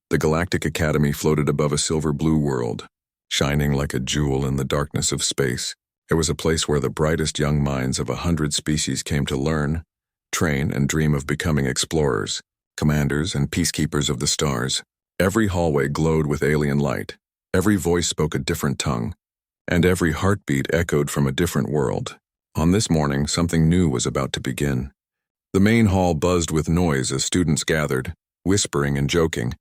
The Galactic Academy floated above a silver-blue world, shining like a jewel in the darkness of space. It was a place where the brightest young minds of 100 species came to learn, train, and dream of becoming explorers, commanders, and peacekeepers of the stars. Every hallway glowed with alien light. Every voice spoke a different tongue, and every heartbeat echoed from a different world. On this morning, something new was about to begin. The main hall buzzed with noise as students gathered, whispering and joking,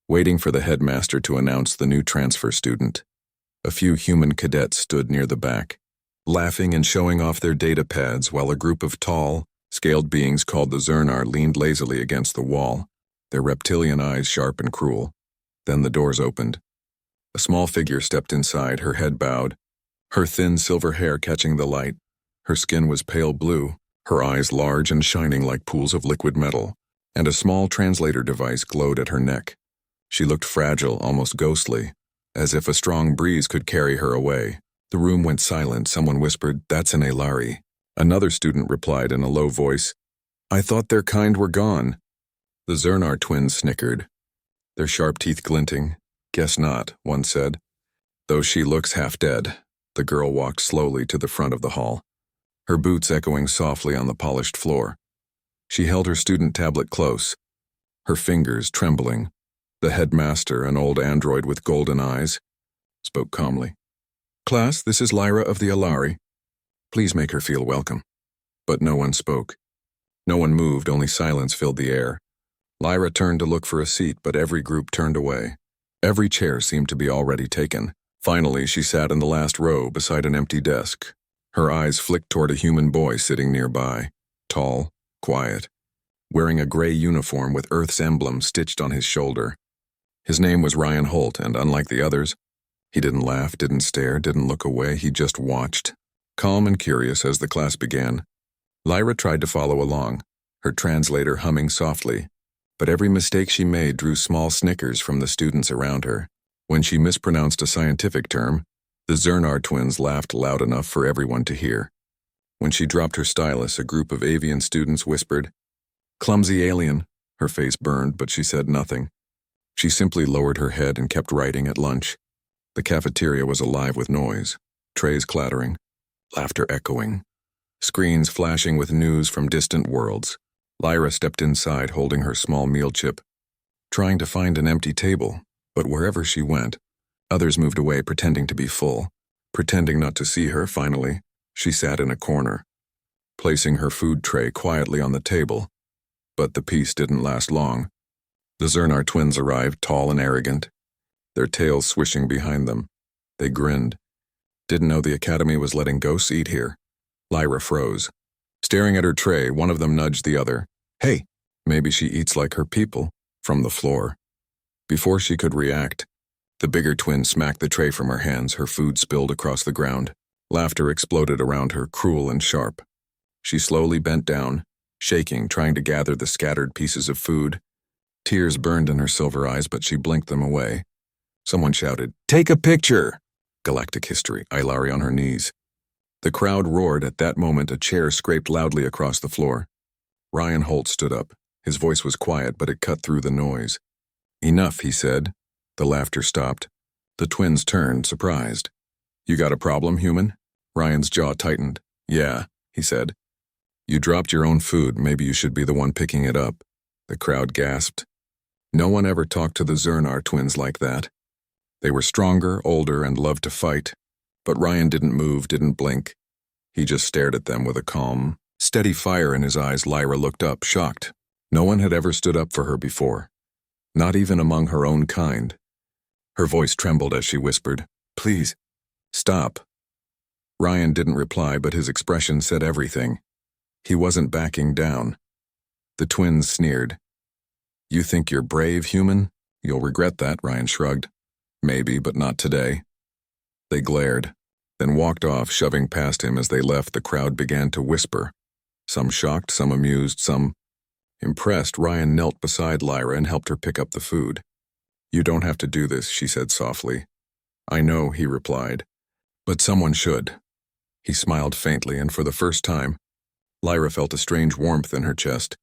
waiting for the headmaster to announce the new transfer student. A few human cadets stood near the back, laughing and showing off their data pads while a group of tall, scaled beings called the Zernar leaned lazily against the wall, their reptilian eyes sharp and cruel. Then the doors opened. A small figure stepped inside, her head bowed, her thin silver hair catching the light. Her skin was pale blue, her eyes large and shining like pools of liquid metal, and a small translator device glowed at her neck. She looked fragile, almost ghostly, as if a strong breeze could carry her away. The room went silent. Someone whispered, "That's an Aelari." Another student replied in a low voice, "I thought their kind were gone." The Zernar twins snickered, their sharp teeth glinting. "Guess not," one said. "Though she looks half dead." The girl walked slowly to the front of the hall, her boots echoing softly on the polished floor. She held her student tablet close, her fingers trembling. The headmaster, an old android with golden eyes, spoke calmly. "Class, this is Lyra of the Aelari. Please make her feel welcome." But no one spoke. No one moved, only silence filled the air. Lyra turned to look for a seat, but every group turned away. Every chair seemed to be already taken. Finally, she sat in the last row beside an empty desk. Her eyes flicked toward a human boy sitting nearby, tall, quiet, wearing a gray uniform with Earth's emblem stitched on his shoulder. His name was Ryan Holt, and unlike the others, he didn't laugh, didn't stare, didn't look away, he just watched, calm and curious as the class began. Lyra tried to follow along, her translator humming softly, but every mistake she made drew small snickers from the students around her. When she mispronounced a scientific term, the Zernar twins laughed loud enough for everyone to hear. When she dropped her stylus, a group of avian students whispered, "Clumsy alien." Her face burned, but she said nothing. She simply lowered her head and kept writing at lunch. The cafeteria was alive with noise, trays clattering, laughter echoing, screens flashing with news from distant worlds. Lyra stepped inside holding her small meal chip, trying to find an empty table, but wherever she went, others moved away pretending to be full, pretending not to see her. Finally, she sat in a corner, placing her food tray quietly on the table. But the peace didn't last long. The Zernar twins arrived, tall and arrogant, their tails swishing behind them. They grinned. "Didn't know the Academy was letting ghosts eat here." Lyra froze. Staring at her tray, one of them nudged the other. "Hey, maybe she eats like her people," from the floor. Before she could react, the bigger twin smacked the tray from her hands, her food spilled across the ground. Laughter exploded around her, cruel and sharp. She slowly bent down, shaking, trying to gather the scattered pieces of food. Tears burned in her silver eyes, but she blinked them away. Someone shouted, "Take a picture!" Galactic history, Aelari on her knees. The crowd roared. At that moment, a chair scraped loudly across the floor. Ryan Holt stood up. His voice was quiet, but it cut through the noise. "Enough," he said. The laughter stopped. The twins turned, surprised. "You got a problem, human?" Ryan's jaw tightened. "Yeah," he said. "You dropped your own food. Maybe you should be the one picking it up." The crowd gasped. No one ever talked to the Zernar twins like that. They were stronger, older, and loved to fight. But Ryan didn't move, didn't blink. He just stared at them with a calm, steady fire in his eyes. Lyra looked up, shocked. No one had ever stood up for her before, not even among her own kind. Her voice trembled as she whispered, "Please, stop." Ryan didn't reply, but his expression said everything. He wasn't backing down. The twins sneered. "You think you're brave, human? You'll regret that," Ryan shrugged. "Maybe, but not today." They glared, then walked off, shoving past him. As they left, the crowd began to whisper. Some shocked, some amused, some impressed. Ryan knelt beside Lyra and helped her pick up the food. "You don't have to do this," she said softly. "I know," he replied, "but someone should." He smiled faintly, and for the first time, Lyra felt a strange warmth in her chest.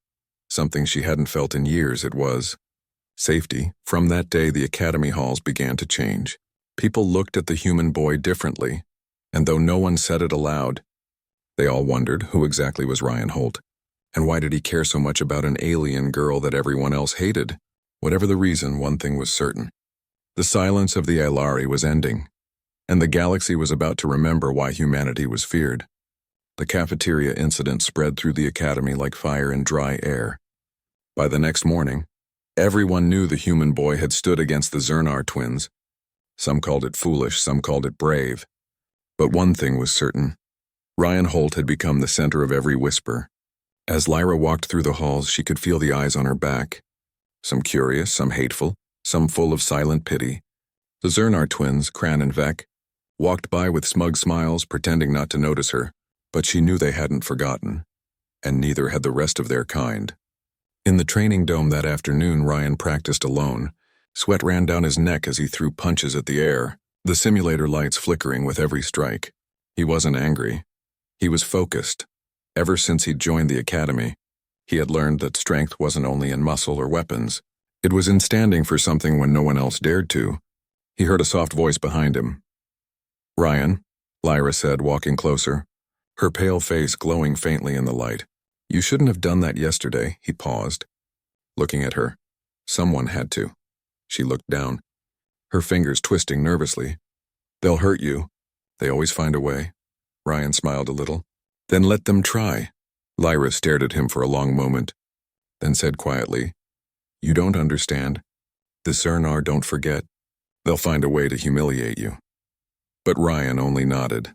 Something she hadn't felt in years, it was. Safety. From that day, the academy halls began to change. People looked at the human boy differently, and though no one said it aloud, they all wondered who exactly was Ryan Holt, and why did he care so much about an alien girl that everyone else hated? Whatever the reason, one thing was certain. The silence of the Aelari was ending, and the galaxy was about to remember why humanity was feared. The cafeteria incident spread through the academy like fire in dry air. By the next morning, everyone knew the human boy had stood against the Zernar twins. Some called it foolish, some called it brave. But one thing was certain. Ryan Holt had become the center of every whisper. As Lyra walked through the halls, she could feel the eyes on her back. Some curious, some hateful, some full of silent pity. The Zernar twins, Cran and Vec, walked by with smug smiles, pretending not to notice her, but she knew they hadn't forgotten, and neither had the rest of their kind. In the training dome that afternoon, Ryan practiced alone. Sweat ran down his neck as he threw punches at the air, the simulator lights flickering with every strike. He wasn't angry. He was focused. Ever since he'd joined the academy, he had learned that strength wasn't only in muscle or weapons. It was in standing for something when no one else dared to. He heard a soft voice behind him. "Ryan," Lyra said, walking closer, her pale face glowing faintly in the light. "You shouldn't have done that yesterday." He paused, looking at her. Someone had to. She looked down, her fingers twisting nervously. "They'll hurt you. They always find a way." Ryan smiled a little. "Then let them try." Lyra stared at him for a long moment, then said quietly, "You don't understand. The Zernar don't forget. They'll find a way to humiliate you." But Ryan only nodded.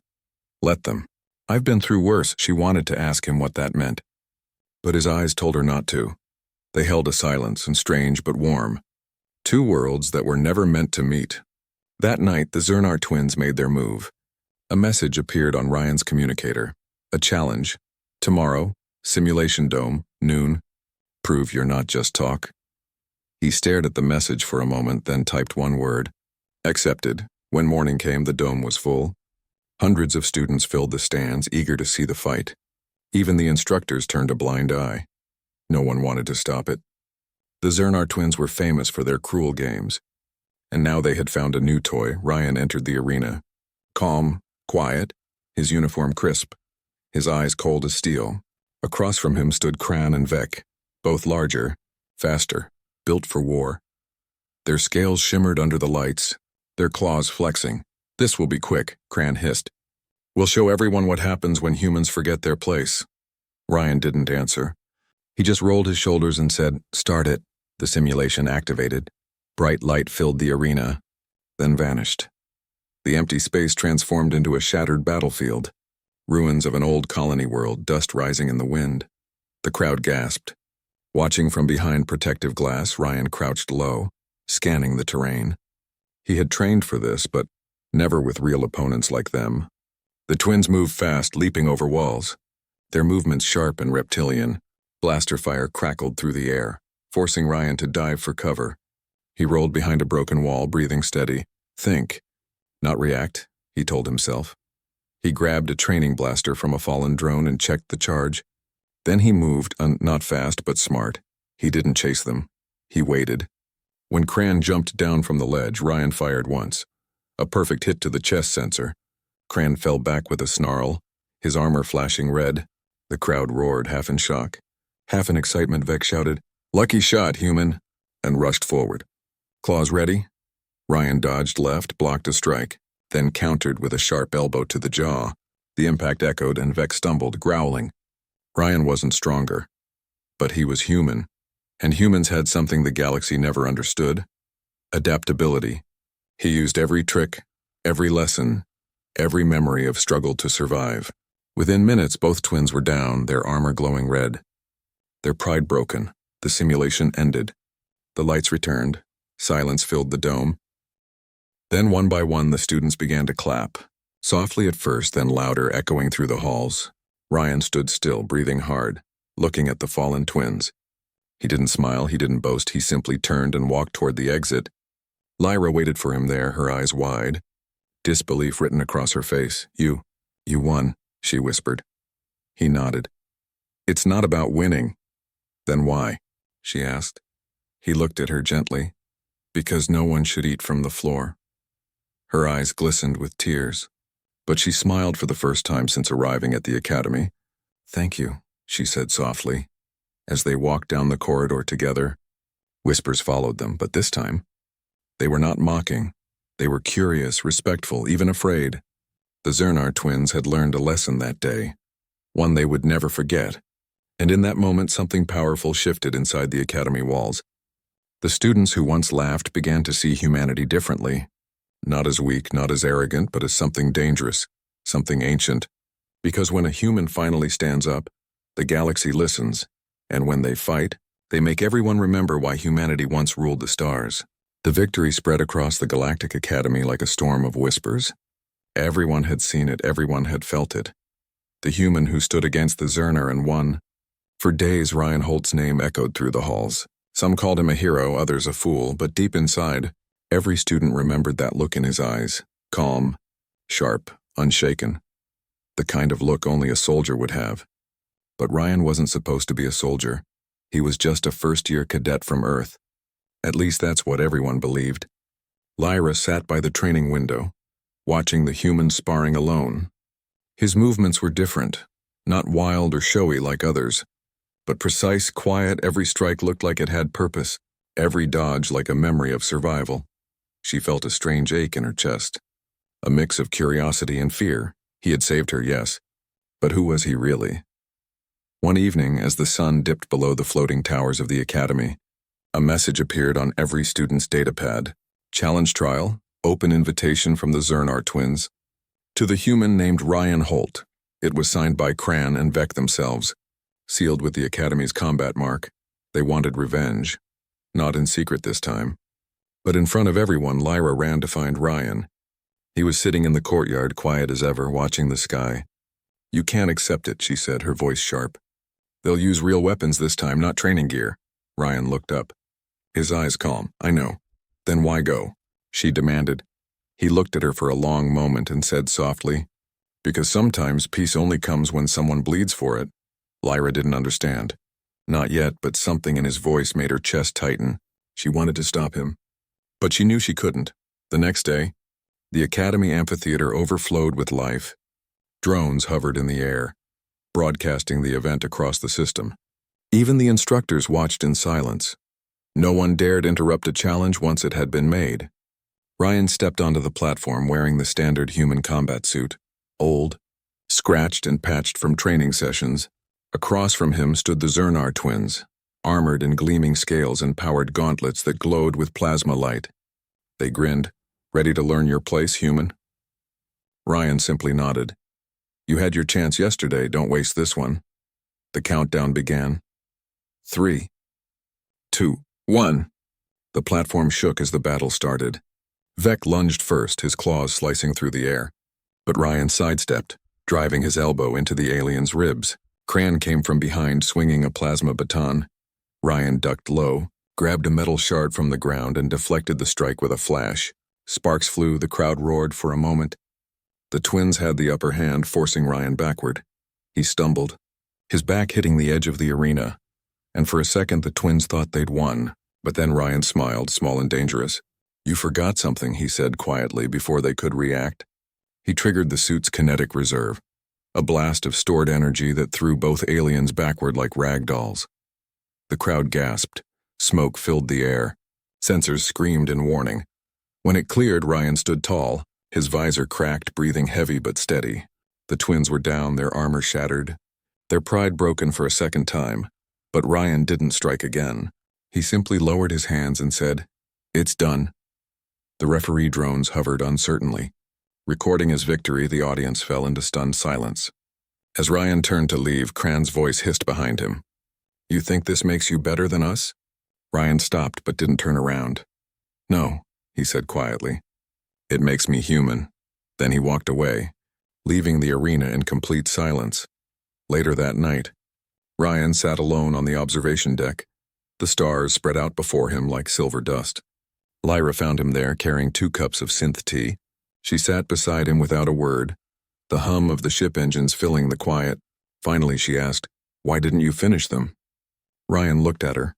"Let them. I've been through worse." She wanted to ask him what that meant, but his eyes told her not to. They held a silence, and strange but warm. Two worlds that were never meant to meet. That night, the Zernar twins made their move. A message appeared on Ryan's communicator. A challenge. "Tomorrow, Simulation Dome, noon. Prove you're not just talk." He stared at the message for a moment, then typed one word. "Accepted." When morning came, the dome was full. Hundreds of students filled the stands, eager to see the fight. Even the instructors turned a blind eye. No one wanted to stop it. The Zernar twins were famous for their cruel games, and now they had found a new toy. Ryan entered the arena. Calm, quiet, his uniform crisp, his eyes cold as steel. Across from him stood Cran and Vec, both larger, faster, built for war. Their scales shimmered under the lights, their claws flexing. "This will be quick," Cran hissed. "We'll show everyone what happens when humans forget their place." Ryan didn't answer. He just rolled his shoulders and said, "Start it." The simulation activated. Bright light filled the arena, then vanished. The empty space transformed into a shattered battlefield. Ruins of an old colony world, dust rising in the wind. The crowd gasped. Watching from behind protective glass, Ryan crouched low, scanning the terrain. He had trained for this, but never with real opponents like them. The twins moved fast, leaping over walls. Their movements sharp and reptilian. Blaster fire crackled through the air, forcing Ryan to dive for cover. He rolled behind a broken wall, breathing steady. Think, not react, he told himself. He grabbed a training blaster from a fallen drone and checked the charge. Then he moved, not fast but smart. He didn't chase them. He waited. When Cran jumped down from the ledge, Ryan fired once. A perfect hit to the chest sensor. Cran fell back with a snarl, his armor flashing red. The crowd roared, half in shock. Half in excitement, Vec shouted, "Lucky shot, human," and rushed forward. Claws ready? Ryan dodged left, blocked a strike, then countered with a sharp elbow to the jaw. The impact echoed and Vec stumbled, growling. Ryan wasn't stronger, but he was human, and humans had something the galaxy never understood: adaptability. He used every trick, every lesson, every memory of struggle to survive. Within minutes, both twins were down, their armor glowing red. Their pride broken, the simulation ended. The lights returned, silence filled the dome. Then one by one the students began to clap, softly at first, then louder, echoing through the halls. Ryan stood still, breathing hard, looking at the fallen twins. He didn't smile, he didn't boast, he simply turned and walked toward the exit. Lyra waited for him there, her eyes wide, disbelief written across her face. You won," she whispered. He nodded. "It's not about winning." "Then why?" she asked. He looked at her gently. Because no one should eat from the floor. Her eyes glistened with tears, but she smiled for the first time since arriving at the academy. Thank you, she said softly. As they walked down the corridor together, whispers followed them, but this time, they were not mocking. They were curious, respectful, even afraid. The Zernar twins had learned a lesson that day, one they would never forget, and in that moment something powerful shifted inside the academy walls. The students who once laughed began to see humanity differently, not as weak, not as arrogant, but as something dangerous, something ancient. Because when a human finally stands up, the galaxy listens, and when they fight, they make everyone remember why humanity once ruled the stars. The victory spread across the Galactic Academy like a storm of whispers. Everyone had seen it, everyone had felt it. The human who stood against the Zernar and won. For days, Ryan Holt's name echoed through the halls. Some called him a hero, others a fool, but deep inside, every student remembered that look in his eyes, calm, sharp, unshaken. The kind of look only a soldier would have. But Ryan wasn't supposed to be a soldier. He was just a first-year cadet from Earth. At least that's what everyone believed. Lyra sat by the training window, watching the humans sparring alone. His movements were different, not wild or showy like others, but precise, quiet. Every strike looked like it had purpose, every dodge like a memory of survival. She felt a strange ache in her chest, a mix of curiosity and fear. He had saved her, yes, but who was he really? One evening, as the sun dipped below the floating towers of the academy, a message appeared on every student's datapad. Challenge trial, open invitation from the Zernar twins. To the human named Ryan Holt. It was signed by Cran and Vec themselves. Sealed with the Academy's combat mark. They wanted revenge. Not in secret this time. But in front of everyone, Lyra ran to find Ryan. He was sitting in the courtyard, quiet as ever, watching the sky. You can't accept it, she said, her voice sharp. They'll use real weapons this time, not training gear. Ryan looked up. His eyes calm. I know. Then why go? She demanded. He looked at her for a long moment and said softly, because sometimes peace only comes when someone bleeds for it. Lyra didn't understand. Not yet, but something in his voice made her chest tighten. She wanted to stop him. But she knew she couldn't. The next day, the Academy amphitheater overflowed with life. Drones hovered in the air, broadcasting the event across the system. Even the instructors watched in silence. No one dared interrupt a challenge once it had been made. Ryan stepped onto the platform wearing the standard human combat suit, old, scratched and patched from training sessions. Across from him stood the Zernar twins, armored in gleaming scales and powered gauntlets that glowed with plasma light. They grinned. Ready to learn your place, human? Ryan simply nodded. You had your chance yesterday, don't waste this one. The countdown began. 3, 2, 1. The platform shook as the battle started. Vec lunged first, his claws slicing through the air. But Ryan sidestepped, driving his elbow into the alien's ribs. Cran came from behind, swinging a plasma baton. Ryan ducked low, grabbed a metal shard from the ground and deflected the strike with a flash. Sparks flew, the crowd roared for a moment. The twins had the upper hand, forcing Ryan backward. He stumbled, his back hitting the edge of the arena, and for a second the twins thought they'd won. But then Ryan smiled, small and dangerous. You forgot something, he said quietly before they could react. He triggered the suit's kinetic reserve, a blast of stored energy that threw both aliens backward like rag dolls. The crowd gasped. Smoke filled the air. Sensors screamed in warning. When it cleared, Ryan stood tall, his visor cracked, breathing heavy but steady. The twins were down, their armor shattered, their pride broken for a second time. But Ryan didn't strike again. He simply lowered his hands and said, It's done. The referee drones hovered uncertainly. Recording his victory, the audience fell into stunned silence. As Ryan turned to leave, Cran's voice hissed behind him. You think this makes you better than us? Ryan stopped but didn't turn around. No, he said quietly. It makes me human. Then he walked away, leaving the arena in complete silence. Later that night, Ryan sat alone on the observation deck. The stars spread out before him like silver dust. Lyra found him there carrying 2 cups of synth tea. She sat beside him without a word, the hum of the ship engines filling the quiet. Finally she asked, Why didn't you finish them? Ryan looked at her.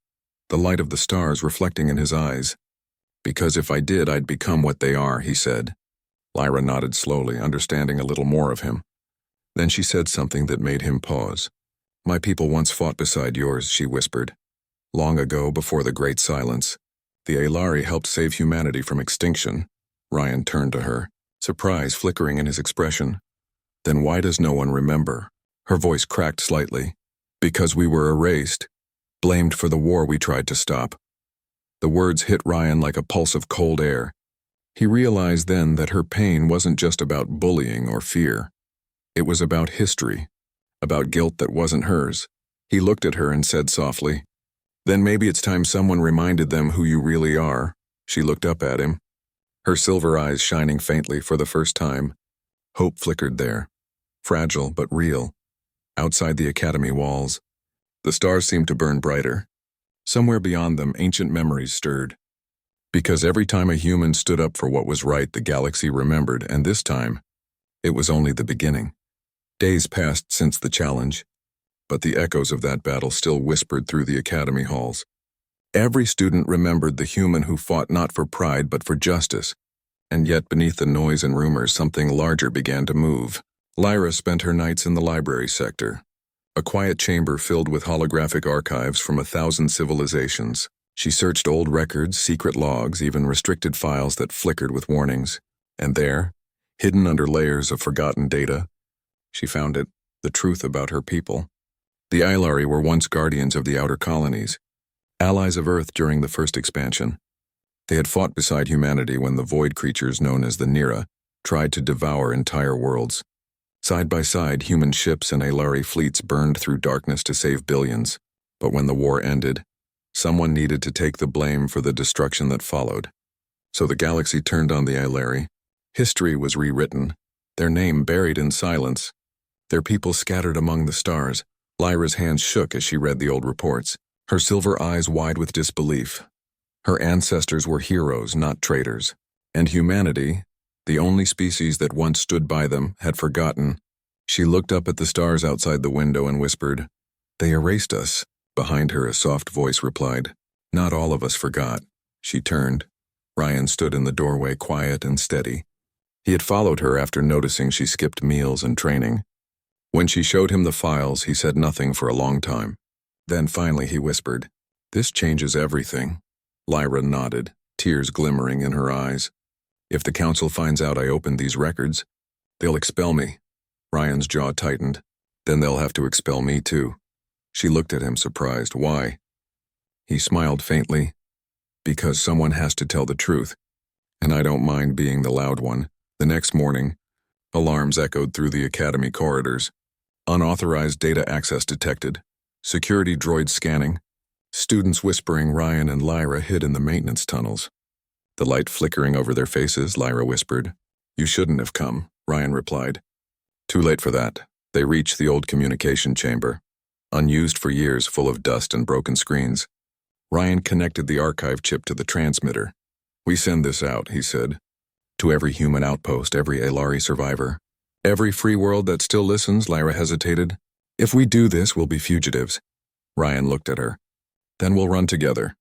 the light of the stars reflecting in his eyes. "Because if I did, I'd become what they are," he said. Lyra nodded slowly, understanding a little more of him. Then she said something that made him pause. "My people once fought beside yours," she whispered. "Long ago, before the Great Silence. The Aelari helped save humanity from extinction." Ryan turned to her, surprise flickering in his expression. "Then why does no one remember?" Her voice cracked slightly. "Because we were erased, blamed for the war we tried to stop." The words hit Ryan like a pulse of cold air. He realized then that her pain wasn't just about bullying or fear. It was about history, about guilt that wasn't hers. He looked at her and said softly, "Then maybe it's time someone reminded them who you really are." She looked up at him, her silver eyes shining faintly for the first time. Hope flickered there, fragile but real. Outside the academy walls, the stars seemed to burn brighter. Somewhere beyond them, ancient memories stirred. Because every time a human stood up for what was right, the galaxy remembered, and this time, it was only the beginning. Days passed since the challenge, but the echoes of that battle still whispered through the academy halls. Every student remembered the human who fought not for pride but for justice, and yet beneath the noise and rumors something larger began to move. Lyra spent her nights in the library sector, a quiet chamber filled with holographic archives from 1,000 civilizations. She searched old records, secret logs, even restricted files that flickered with warnings. And there, hidden under layers of forgotten data, she found it, the truth about her people. The Aelari were once guardians of the outer colonies, allies of Earth during the first expansion. They had fought beside humanity when the void creatures known as the Nira tried to devour entire worlds. Side by side, human ships and Aelari fleets burned through darkness to save billions. But when the war ended, someone needed to take the blame for the destruction that followed. So the galaxy turned on the Aelari. History was rewritten, their name buried in silence, their people scattered among the stars. Lyra's hands shook as she read the old reports, her silver eyes wide with disbelief. Her ancestors were heroes, not traitors. And humanity, the only species that once stood by them, had forgotten. She looked up at the stars outside the window and whispered, "They erased us." Behind her, a soft voice replied, "Not all of us forgot." She turned. Ryan stood in the doorway, quiet and steady. He had followed her after noticing she skipped meals and training. When she showed him the files, he said nothing for a long time. Then finally he whispered, "This changes everything." Lyra nodded, tears glimmering in her eyes. "If the council finds out I opened these records, they'll expel me." Ryan's jaw tightened. "Then they'll have to expel me too." She looked at him, surprised. "Why?" He smiled faintly. "Because someone has to tell the truth, and I don't mind being the loud one." The next morning, alarms echoed through the academy corridors. Unauthorized data access detected. Security droids scanning. Students whispering. Ryan and Lyra hid in the maintenance tunnels. The light flickering over their faces, Lyra whispered. "You shouldn't have come," Ryan replied. Too late for that. They reached the old communication chamber, unused for years, full of dust and broken screens. Ryan connected the archive chip to the transmitter. "We send this out," he said, "to every human outpost, every Aelari survivor. Every free world that still listens." Lyra hesitated. "If we do this, we'll be fugitives." Ryan looked at her. "Then we'll run together."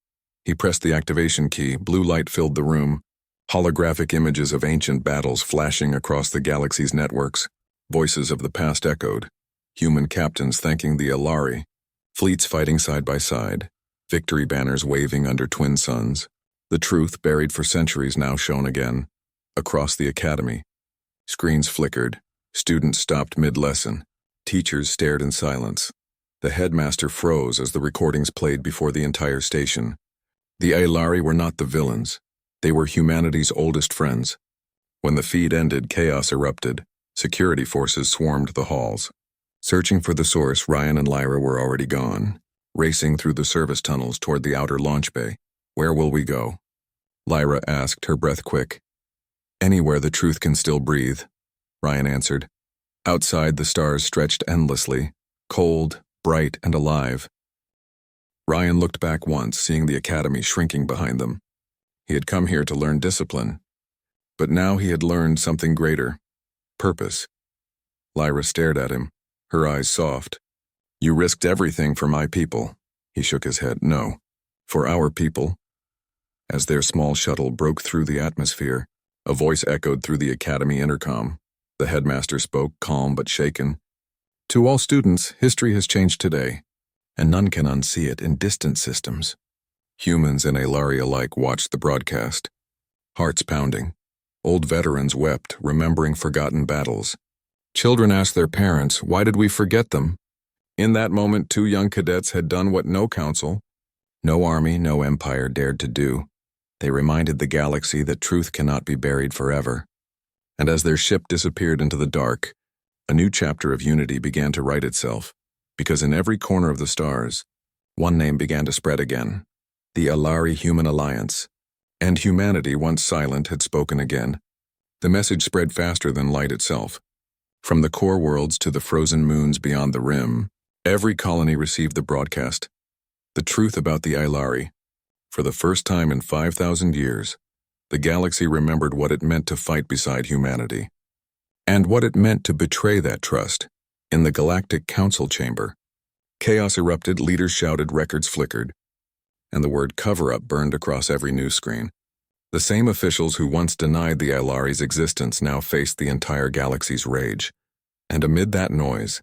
He pressed the activation key. Blue light filled the room, holographic images of ancient battles flashing across the galaxy's networks. Voices of the past echoed, human captains thanking the Aelari, fleets fighting side by side, victory banners waving under twin suns. The truth, buried for centuries, now shone again. Across the academy, screens flickered, students stopped mid-lesson, teachers stared in silence. The headmaster froze as the recordings played before the entire station. The Aelari were not the villains. They were humanity's oldest friends. When the feed ended, chaos erupted. Security forces swarmed the halls. Searching for the source, Ryan and Lyra were already gone, racing through the service tunnels toward the outer launch bay. "Where will we go?" Lyra asked, her breath quick. "Anywhere the truth can still breathe," Ryan answered. Outside, the stars stretched endlessly, cold, bright, and alive. Ryan looked back once, seeing the academy shrinking behind them. He had come here to learn discipline, but now he had learned something greater: purpose. Lyra stared at him, her eyes soft. "You risked everything for my people." He shook his head. "No, For our people, as their small shuttle broke through the atmosphere, a voice echoed through the Academy intercom. The headmaster spoke, calm but shaken. To all students, history has changed today, and none can unsee it in distant systems. Humans and Aelari alike watched the broadcast, hearts pounding. Old veterans wept, remembering forgotten battles. Children asked their parents, why did we forget them? In that moment, 2 young cadets had done what no council, no army, no empire dared to do. They reminded the galaxy that truth cannot be buried forever. And as their ship disappeared into the dark, a new chapter of unity began to write itself, because in every corner of the stars, one name began to spread again: the Aelari Human Alliance. And humanity, once silent, had spoken again. The message spread faster than light itself. From the core worlds to the frozen moons beyond the rim, every colony received the broadcast. The truth about the Aelari. For the first time in 5,000 years, the galaxy remembered what it meant to fight beside humanity, and what it meant to betray that trust. In the Galactic Council chamber, chaos erupted, leaders shouted, records flickered, and the word cover-up burned across every news screen. The same officials who once denied the Aelari's existence now faced the entire galaxy's rage. And amid that noise,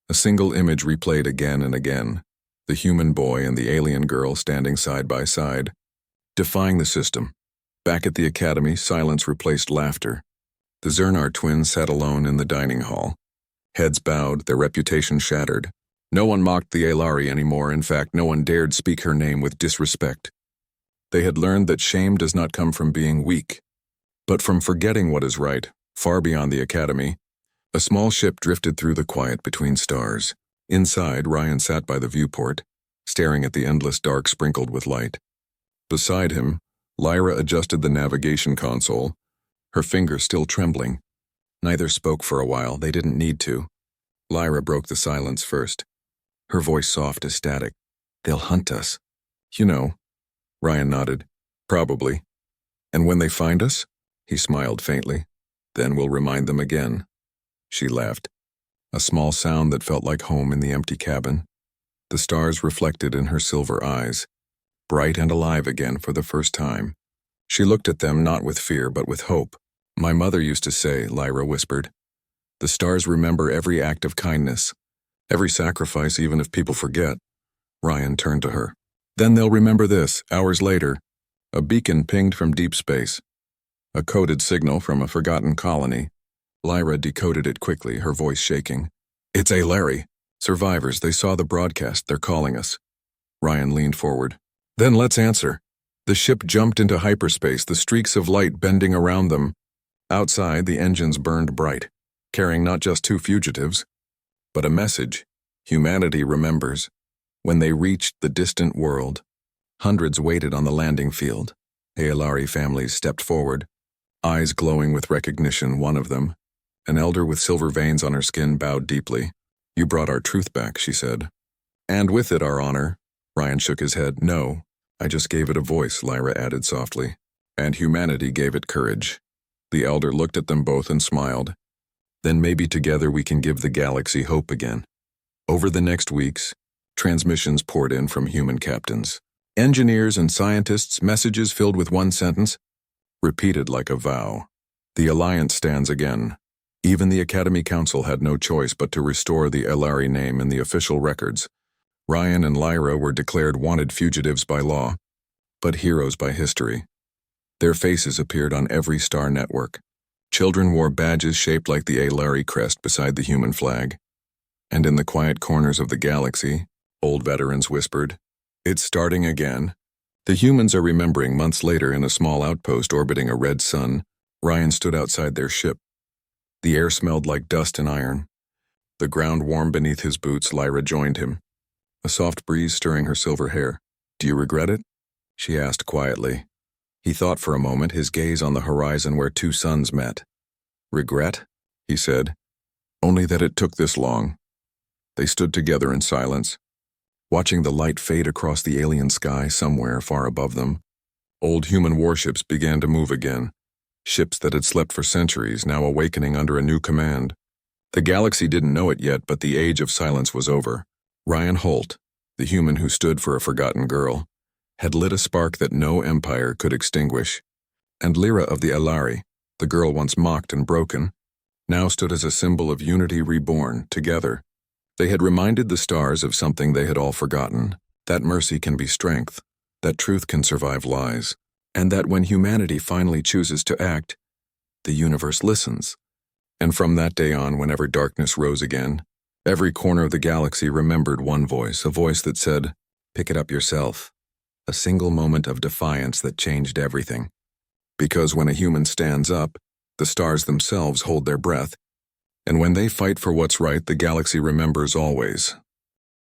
a single image replayed again and again: the human boy and the alien girl standing side by side, defying the system. Back at the Academy, silence replaced laughter. The Zernar twins sat alone in the dining hall, heads bowed, their reputation shattered. No one mocked the Aelari anymore. In fact, no one dared speak her name with disrespect. They had learned that shame does not come from being weak, but from forgetting what is right. Far beyond the Academy, a small ship drifted through the quiet between stars. Inside, Ryan sat by the viewport, staring at the endless dark sprinkled with light. Beside him, Lyra adjusted the navigation console, her fingers still trembling. Neither spoke for a while. They didn't need to. Lyra broke the silence first, her voice soft as static. They'll hunt us. You know. Ryan nodded. Probably. And when they find us? He smiled faintly. Then we'll remind them again. She laughed, a small sound that felt like home in the empty cabin. The stars reflected in her silver eyes, bright and alive again for the first time. She looked at them not with fear but with hope. My mother used to say, Lyra whispered, the stars remember every act of kindness, every sacrifice, even if people forget. Ryan turned to her. Then they'll remember this. Hours later, a beacon pinged from deep space, a coded signal from a forgotten colony. Lyra decoded it quickly, her voice shaking. It's Aelari. Survivors, they saw the broadcast. They're calling us. Ryan leaned forward. Then let's answer. The ship jumped into hyperspace, the streaks of light bending around them. Outside, the engines burned bright, carrying not just 2 fugitives, but a message. Humanity remembers. When they reached the distant world, hundreds waited on the landing field. Aelari families stepped forward, eyes glowing with recognition. One of them, an elder with silver veins on her skin, bowed deeply. You brought our truth back, she said. And with it our honor. Ryan shook his head. No, I just gave it a voice, Lyra added softly. And humanity gave it courage. The elder looked at them both and smiled. Then maybe together we can give the galaxy hope again. Over the next weeks, transmissions poured in from human captains, engineers and scientists, messages filled with one sentence, repeated like a vow. The Alliance stands again. Even the Academy Council had no choice but to restore the Aelari name in the official records. Ryan and Lyra were declared wanted fugitives by law, but heroes by history. Their faces appeared on every star network. Children wore badges shaped like the Aelari crest beside the human flag. And in the quiet corners of the galaxy, old veterans whispered, it's starting again. The humans are remembering. Months later, in a small outpost orbiting a red sun, Ryan stood outside their ship. The air smelled like dust and iron. The ground warm beneath his boots. Lyra joined him, a soft breeze stirring her silver hair. Do you regret it? She asked quietly. He thought for a moment, his gaze on the horizon where 2 suns met. Regret? He said. Only that it took this long. They stood together in silence, watching the light fade across the alien sky somewhere far above them. Old human warships began to move again, ships that had slept for centuries now awakening under a new command. The galaxy didn't know it yet, but the age of silence was over. Ryan Holt, the human who stood for a forgotten girl, had lit a spark that no empire could extinguish. And Lyra of the Aelari, the girl once mocked and broken, now stood as a symbol of unity reborn, together. They had reminded the stars of something they had all forgotten, that mercy can be strength, that truth can survive lies, and that when humanity finally chooses to act, the universe listens. And from that day on, whenever darkness rose again, every corner of the galaxy remembered one voice, a voice that said, "Pick it up yourself." A single moment of defiance that changed everything. Because when a human stands up, the stars themselves hold their breath. And when they fight for what's right, the galaxy remembers always.